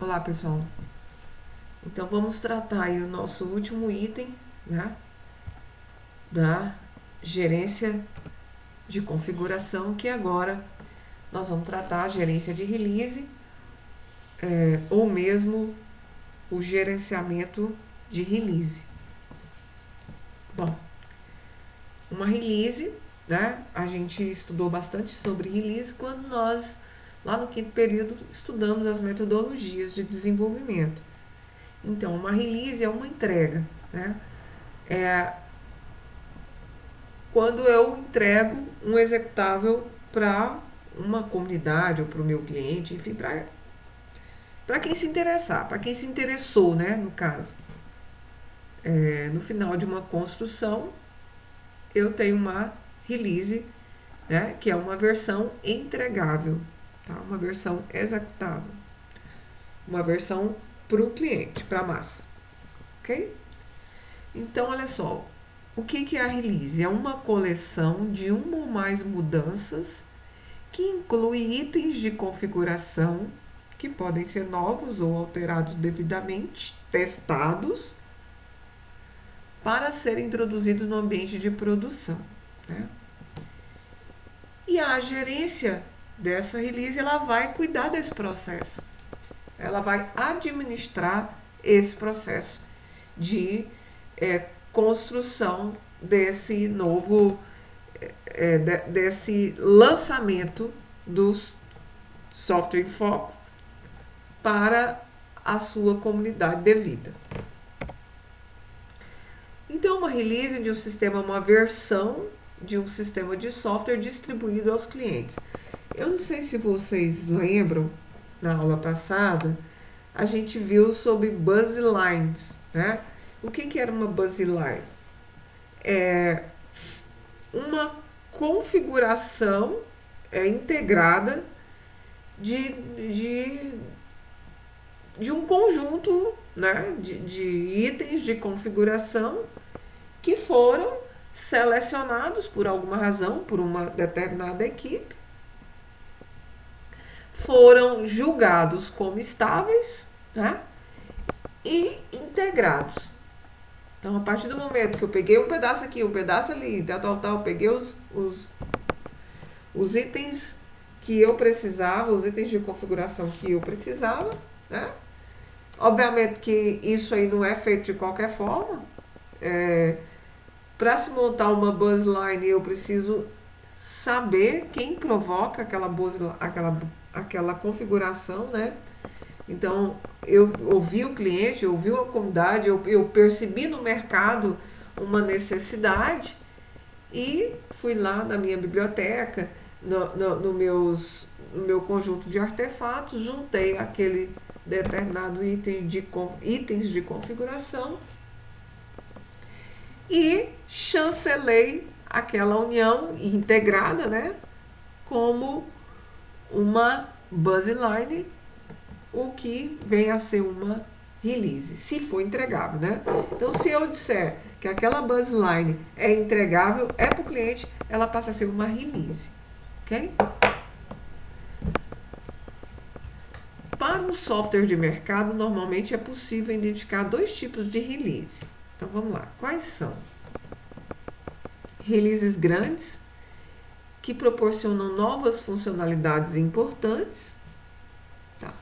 Olá, pessoal. Então vamos tratar aí o nosso último item, né, da gerência de configuração, que agora nós vamos tratar a gerência de release, ou mesmo o gerenciamento de release. Bom, uma release, né, a gente estudou bastante sobre release quando nós, lá no quinto período, estudamos as metodologias de desenvolvimento. Então, uma release é uma entrega, né? É quando eu entrego um executável para uma comunidade ou para o meu cliente, enfim, para quem se interessar, para quem se interessou, né, no caso. No final de uma construção, eu tenho uma release, né, que é uma versão entregável, tá? Uma versão executável, uma versão para o cliente, para a massa, ok? Então, olha só, o que é a release? É uma coleção de uma ou mais mudanças que inclui itens de configuração que podem ser novos ou alterados devidamente testados para serem introduzidos no ambiente de produção, né? E a gerência dessa release ela vai cuidar desse processo, ela vai administrar esse processo de construção desse novo, desse lançamento dos software em foco para a sua comunidade devida. Então, uma release de um sistema é uma versão de um sistema de software distribuído aos clientes. Eu não sei se vocês lembram, na aula passada, a gente viu sobre buzz lines, né? O que era uma buzz line? É uma configuração integrada de, de de um conjunto, né, de itens de configuração que foram selecionados por alguma razão, por uma determinada equipe, foram julgados como estáveis, né, e integrados. Então, a partir do momento que eu peguei um pedaço aqui, um pedaço ali, tal, peguei os itens que eu precisava, os itens de configuração que eu precisava, né? Obviamente que isso aí não é feito de qualquer forma. Para se montar uma buzzline, eu preciso saber quem provoca aquela configuração, né? Então, eu ouvi o cliente, eu ouvi a comunidade, eu percebi no mercado uma necessidade e fui lá na minha biblioteca, no meu conjunto de artefatos, juntei aquele determinado itens de configuração e chancelei aquela união integrada, né, como uma buzzline, o que vem a ser uma release, se for entregável, né? Então, se eu disser que aquela buzzline é entregável, é para o cliente, ela passa a ser uma release, ok? Para um software de mercado, normalmente é possível identificar dois tipos de release. Então, vamos lá. Quais são? Releases grandes, que proporcionam novas funcionalidades importantes. Tá.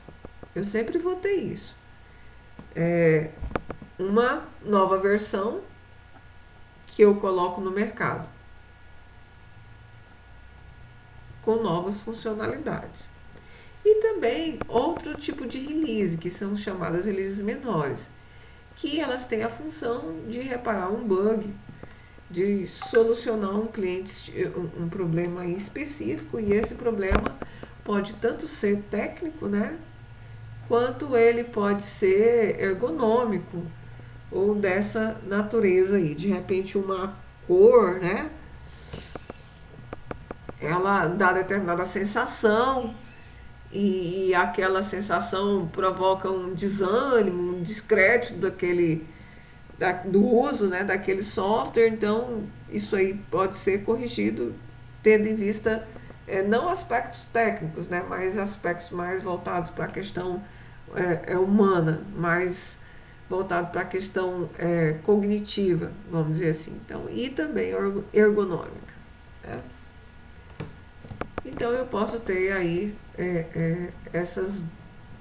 Eu sempre vou ter isso. Uma nova versão que eu coloco no mercado com novas funcionalidades. E também outro tipo de release, que são chamadas releases menores, que elas têm a função de reparar um bug, de solucionar um problema específico, e esse problema pode tanto ser técnico, né, quanto ele pode ser ergonômico ou dessa natureza aí. De repente uma cor, né, ela dá determinada sensação e aquela sensação provoca um desânimo, um descrédito do uso, né, daquele software. Então isso aí pode ser corrigido tendo em vista não aspectos técnicos, né, mas aspectos mais voltados para a questão humana, mais voltado para a questão cognitiva, vamos dizer assim. Então, e também ergonômica. Né? Então, eu posso ter aí essas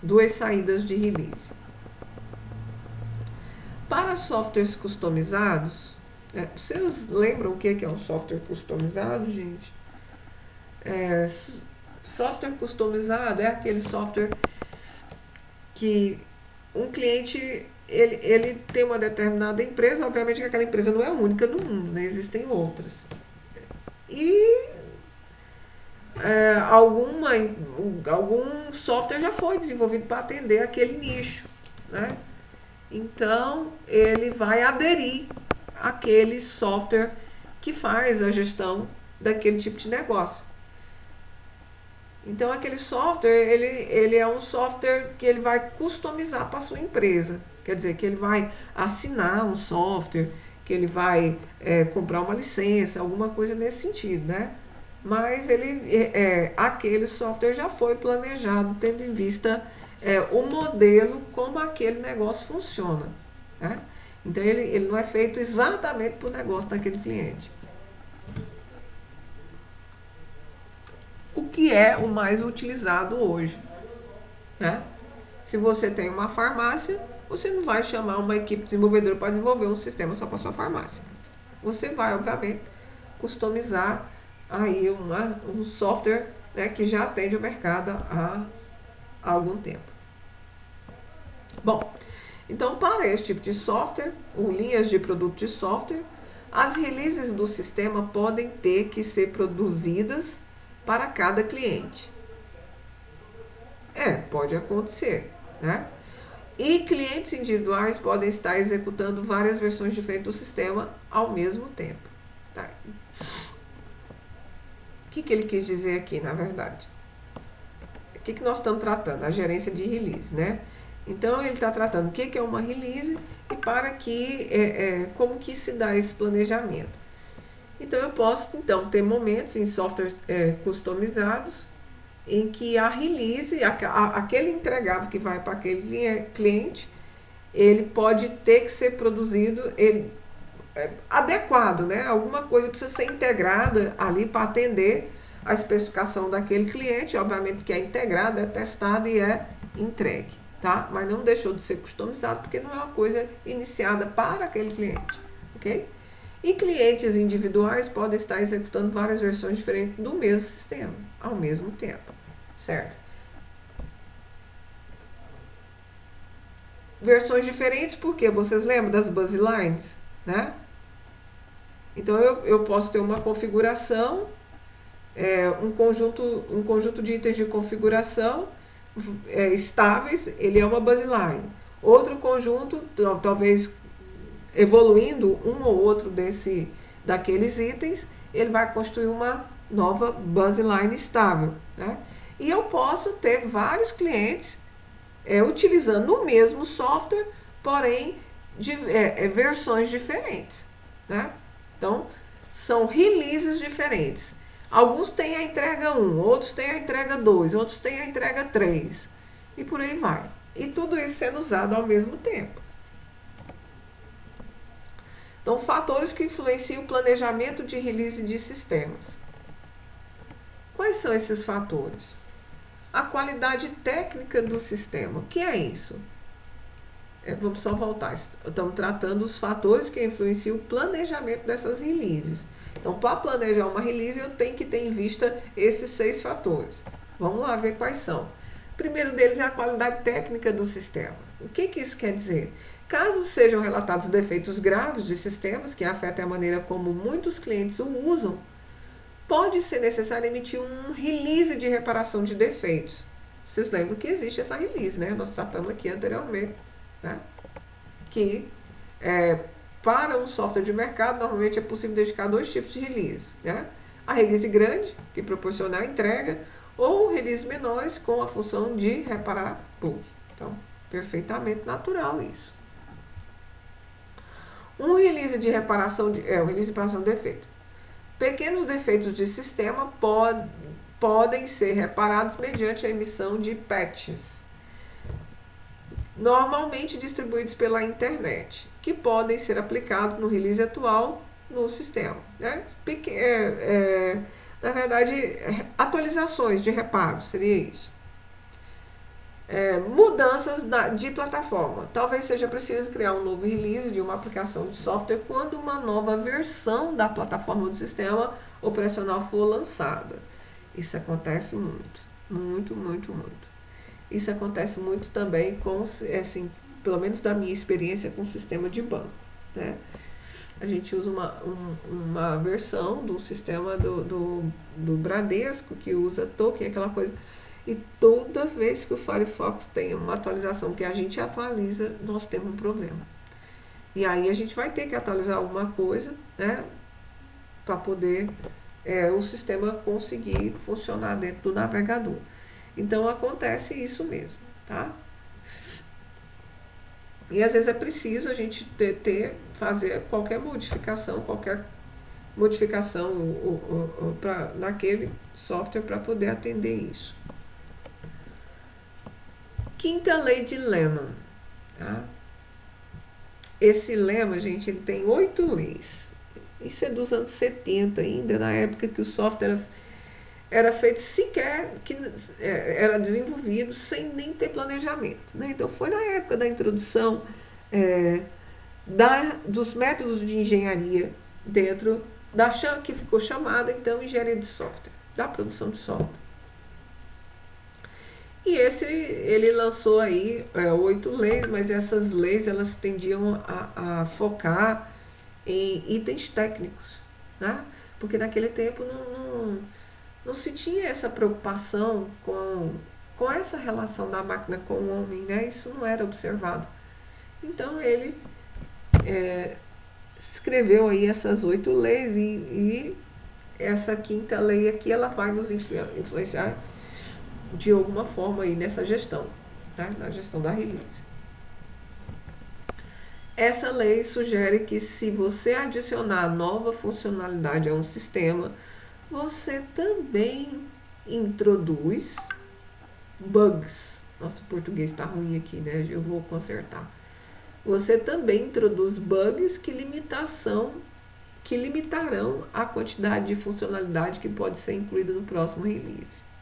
duas saídas de release. Para softwares customizados, vocês lembram o que é um software customizado, gente? Software customizado é aquele software que um cliente ele tem uma determinada empresa, obviamente que aquela empresa não é única no mundo, né? Existem outras. E algum software já foi desenvolvido para atender aquele nicho, né? Então ele vai aderir àquele software que faz a gestão daquele tipo de negócio. Então aquele software, ele é um software que ele vai customizar para a sua empresa. Quer dizer, que ele vai assinar um software, que ele vai comprar uma licença, alguma coisa nesse sentido, né? Mas aquele software já foi planejado, tendo em vista o modelo como aquele negócio funciona. Né? Então ele não é feito exatamente para o negócio daquele cliente. O que é o mais utilizado hoje. Né? Se você tem uma farmácia, você não vai chamar uma equipe desenvolvedora para desenvolver um sistema só para sua farmácia. Você vai, obviamente, customizar aí um software, né, que já atende o mercado há algum tempo. Bom, então para esse tipo de software, ou linhas de produto de software, as releases do sistema podem ter que ser produzidas para cada cliente. Pode acontecer, né? E clientes individuais podem estar executando várias versões diferentes do sistema ao mesmo tempo. Tá? O que ele quis dizer aqui, na verdade? O que nós estamos tratando? A gerência de release, né? Então, ele está tratando o que é uma release e para que, como que se dá esse planejamento. Então, eu posso, então, ter momentos em softwares customizados em que a release, aquele entregável que vai para aquele cliente, ele pode ter que ser produzido adequado, né? Alguma coisa precisa ser integrada ali para atender a especificação daquele cliente, obviamente que é integrada, é testada e é entregue, tá? Mas não deixou de ser customizado porque não é uma coisa iniciada para aquele cliente, ok? E clientes individuais podem estar executando várias versões diferentes do mesmo sistema ao mesmo tempo, certo? Versões diferentes porque vocês lembram das buzz lines, né? Então eu posso ter uma configuração, um conjunto de itens de configuração estáveis, ele é uma buzz line. Outro conjunto, talvez evoluindo um ou outro daqueles itens, ele vai construir uma nova buzz line estável. Né? E eu posso ter vários clientes utilizando o mesmo software, porém versões diferentes. Né? Então, são releases diferentes. Alguns têm a entrega 1, outros têm a entrega 2, outros têm a entrega 3. E por aí vai. E tudo isso sendo usado ao mesmo tempo. Então, fatores que influenciam o planejamento de release de sistemas. Quais são esses fatores? A qualidade técnica do sistema. O que é isso? Vamos só voltar. Estamos tratando os fatores que influenciam o planejamento dessas releases. Então, para planejar uma release, eu tenho que ter em vista esses 6 fatores. Vamos lá ver quais são. O primeiro deles é a qualidade técnica do sistema. O que isso quer dizer? Caso sejam relatados defeitos graves de sistemas que afetem a maneira como muitos clientes o usam, pode ser necessário emitir um release de reparação de defeitos. Vocês lembram que existe essa release, né? Nós tratamos aqui anteriormente. Né? Que para um software de mercado, normalmente é possível dedicar 2 tipos de release. Né? A release grande, que proporciona a entrega, ou release menores com a função de reparar bug. Então, perfeitamente natural isso. Um release de reparação de defeito. Pequenos defeitos de sistema podem ser reparados mediante a emissão de patches. normalmente distribuídos pela internet, que podem ser aplicados no release atual no sistema. Né? Na verdade, atualizações de reparo, seria isso. Mudanças de plataforma. Talvez seja preciso criar um novo release de uma aplicação de software quando uma nova versão da plataforma do sistema operacional for lançada. Isso acontece muito, muito, muito, muito. Isso acontece muito também com, assim, pelo menos da minha experiência com o sistema de banco. Né? A gente usa uma versão do sistema do Bradesco que usa token, aquela coisa. E toda vez que o Firefox tem uma atualização que a gente atualiza, nós temos um problema. E aí a gente vai ter que atualizar alguma coisa, né, para poder o sistema conseguir funcionar dentro do navegador. Então acontece isso mesmo, tá? E às vezes é preciso a gente fazer qualquer modificação naquele software para poder atender isso. Quinta lei de Lehman. Tá? Esse lema, gente, ele tem 8 leis. Isso é dos anos 70 ainda, na época que o software era feito sequer, que era desenvolvido sem nem ter planejamento. Né? Então foi na época da introdução dos métodos de engenharia dentro que ficou chamada então engenharia de software, da produção de software. E ele lançou aí 8 leis, mas essas leis elas tendiam a focar em itens técnicos, né? Porque naquele tempo não se tinha essa preocupação com essa relação da máquina com o homem, né? Isso não era observado. Então ele escreveu aí essas 8 leis e essa quinta lei aqui ela vai nos influenciar de alguma forma aí nessa gestão, né? Na gestão da release. Essa lei sugere que se você adicionar nova funcionalidade a um sistema, você também introduz bugs. Nosso português está ruim aqui, né? Eu vou consertar. Você também introduz bugs que limitarão a quantidade de funcionalidade que pode ser incluída no próximo release.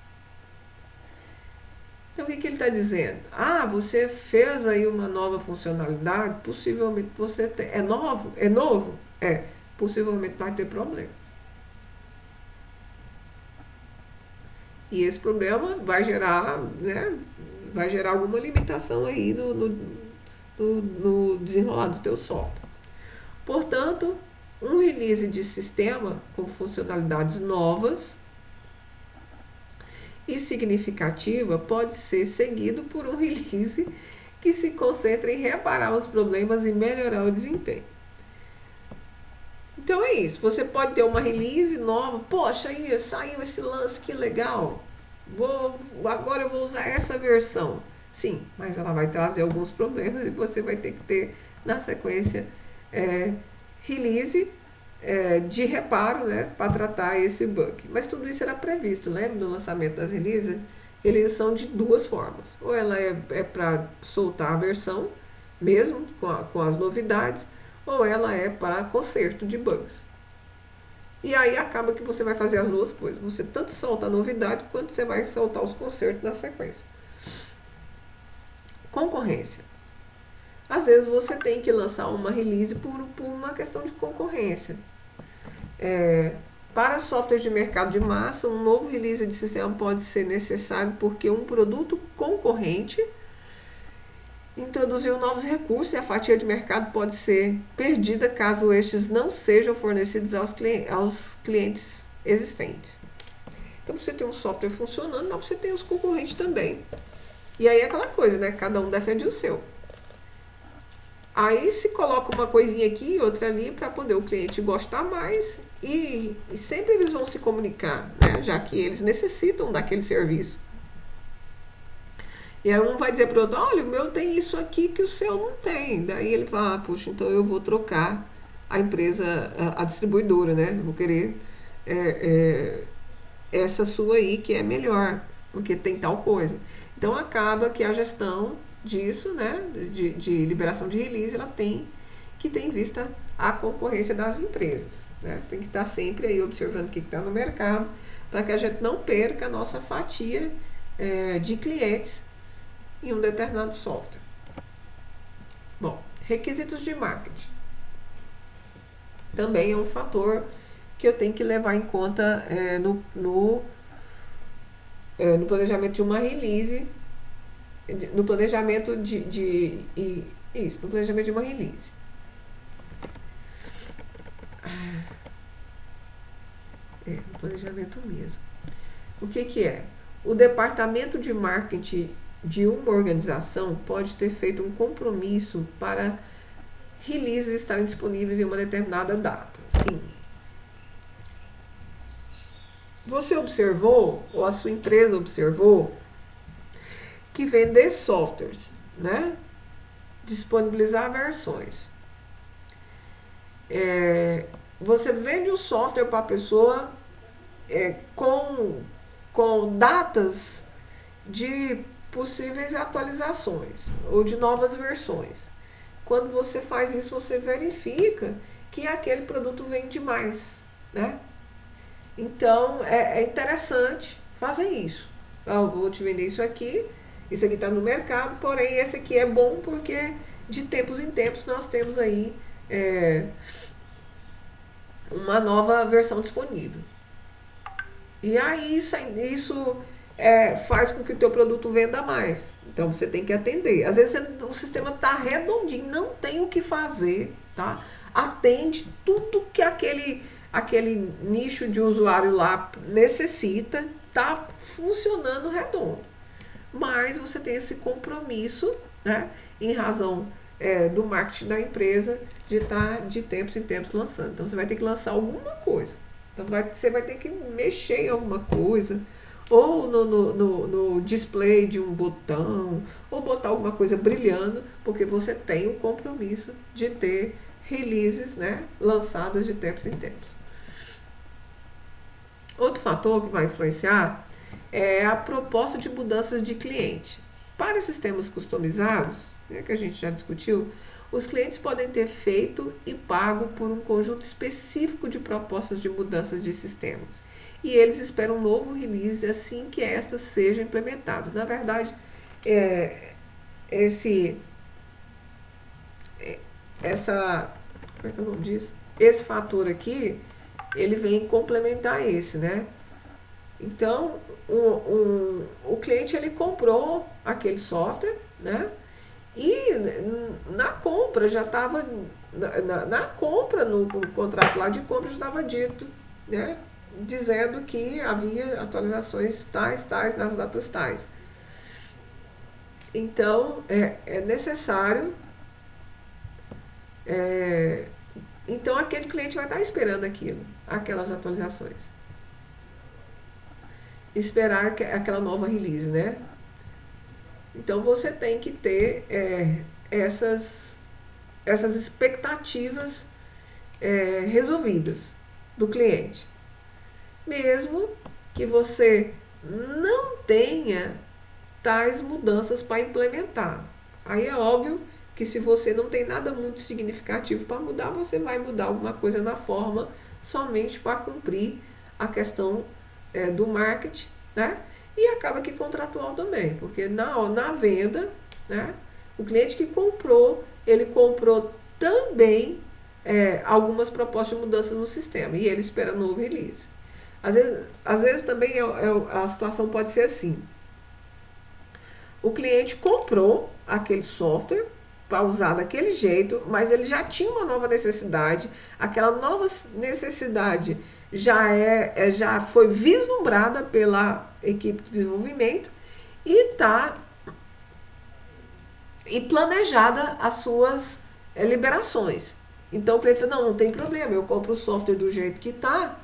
Então, o que ele está dizendo? Você fez aí uma nova funcionalidade, possivelmente você tem. É novo? Possivelmente vai ter problemas. E esse problema vai gerar, né, alguma limitação aí no desenrolar do teu software. Portanto, um release de sistema com funcionalidades novas e significativa pode ser seguido por um release que se concentra em reparar os problemas e melhorar o desempenho. Então é isso, você pode ter uma release nova, poxa, aí saiu esse lance, que legal, agora eu vou usar essa versão. Sim, mas ela vai trazer alguns problemas e você vai ter que ter na sequência release de reparo, né, para tratar esse bug. Mas tudo isso era previsto, lembra do lançamento das releases? Eles são de duas formas. Ou ela é para soltar a versão, mesmo com as novidades, ou ela é para conserto de bugs. E aí acaba que você vai fazer as duas coisas. Você tanto solta a novidade, quanto você vai soltar os consertos na sequência. Concorrência. Às vezes você tem que lançar uma release por uma questão de concorrência. Para softwares de mercado de massa, um novo release de sistema pode ser necessário porque um produto concorrente introduziu novos recursos e a fatia de mercado pode ser perdida caso estes não sejam fornecidos aos clientes existentes. Então você tem um software funcionando, mas você tem os concorrentes também. E aí é aquela coisa, né? Cada um defende o seu. Aí se coloca uma coisinha aqui e outra ali para poder o cliente gostar mais e sempre eles vão se comunicar, né? Já que eles necessitam daquele serviço. E aí um vai dizer para o outro, olha, o meu tem isso aqui que o seu não tem. Daí ele fala, puxa, então eu vou trocar a empresa, a distribuidora, né? Vou querer essa sua aí que é melhor, porque tem tal coisa. Então acaba que a gestão disso, né, de liberação de release, ela tem que ter em vista a concorrência das empresas, né? Tem que estar sempre aí observando o que está no mercado para que a gente não perca a nossa fatia de clientes em um determinado software. Bom, requisitos de marketing também é um fator que eu tenho que levar em conta no planejamento de uma release, no planejamento no planejamento de uma release. No planejamento mesmo. O que é? O departamento de marketing de uma organização pode ter feito um compromisso para releases estarem disponíveis em uma determinada data. Sim. Você observou, ou a sua empresa observou, que vender softwares, né? Disponibilizar versões. Você vende um software para a pessoa com datas de possíveis atualizações ou de novas versões. Quando você faz isso, você verifica que aquele produto vende mais, né? Então, é interessante fazer isso. Eu vou te vender isso aqui está no mercado, porém esse aqui é bom porque de tempos em tempos nós temos aí uma nova versão disponível. E aí isso faz com que o teu produto venda mais. Então você tem que atender. Às vezes o sistema está redondinho, não tem o que fazer, tá? Atende tudo que aquele nicho de usuário lá necessita, tá funcionando redondo. Mas você tem esse compromisso, né, em razão do marketing da empresa, de estar de tempos em tempos lançando. Então você vai ter que lançar alguma coisa. Então você vai ter que mexer em alguma coisa, ou no display de um botão, ou botar alguma coisa brilhando, porque você tem o compromisso de ter releases, né, lançadas de tempos em tempos. Outro fator que vai influenciar é a proposta de mudanças de cliente. Para sistemas customizados, né, que a gente já discutiu, os clientes podem ter feito e pago por um conjunto específico de propostas de mudanças de sistemas. E eles esperam um novo release assim que estas sejam implementadas. Na verdade, esse como é que é o nome disso? Esse fator aqui, ele vem complementar esse, né? Então, o cliente ele comprou aquele software, né? E na compra já estava na compra, no contrato lá de compra já estava dito, né, dizendo que havia atualizações tais nas datas tais. Então é necessário, então aquele cliente vai estar esperando aquelas atualizações, esperar aquela nova release, né? Então você tem que ter essas expectativas resolvidas do cliente. Mesmo que você não tenha tais mudanças para implementar. Aí é óbvio que se você não tem nada muito significativo para mudar, você vai mudar alguma coisa na forma somente para cumprir a questão do marketing, né? E acaba que contratual também, porque na venda, né, o cliente que comprou, ele comprou também algumas propostas de mudanças no sistema e ele espera novo release. Às vezes também a situação pode ser assim. O cliente comprou aquele software para usar daquele jeito, mas ele já tinha uma nova necessidade. Aquela nova necessidade já foi vislumbrada pela equipe de desenvolvimento e planejada as suas liberações. Então o cliente falou, não tem problema, eu compro o software do jeito que está,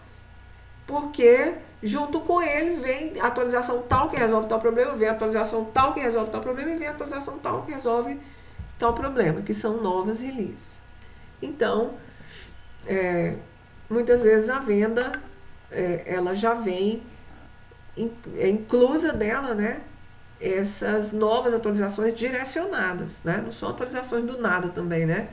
porque junto com ele vem a atualização tal que resolve tal problema, vem a atualização tal que resolve tal problema e vem a atualização tal que resolve tal problema, que são novas releases. Então, muitas vezes a venda ela já vem inclusa dela, né, essas novas atualizações direcionadas, né? Não são atualizações do nada também, né?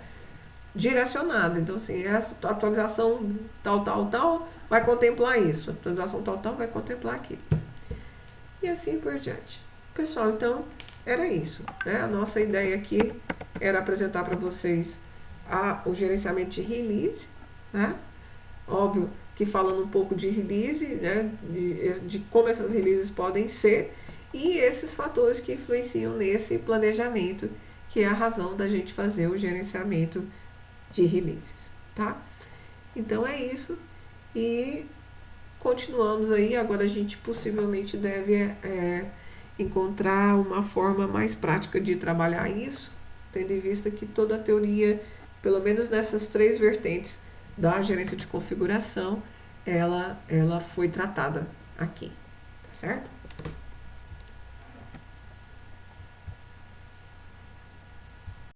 Direcionadas. Então, assim, essa atualização tal, tal, tal vai contemplar isso. A atualização tal, tal vai contemplar aquilo. E assim por diante. Pessoal, então, era isso, né? A nossa ideia aqui era apresentar para vocês o gerenciamento de release, né? Óbvio que falando um pouco de release, né? De como essas releases podem ser e esses fatores que influenciam nesse planejamento, que é a razão da gente fazer o gerenciamento de releases, tá? Então é isso e continuamos aí. Agora a gente possivelmente deve encontrar uma forma mais prática de trabalhar isso, tendo em vista que toda a teoria, pelo menos nessas três vertentes da gerência de configuração, ela foi tratada aqui, tá certo?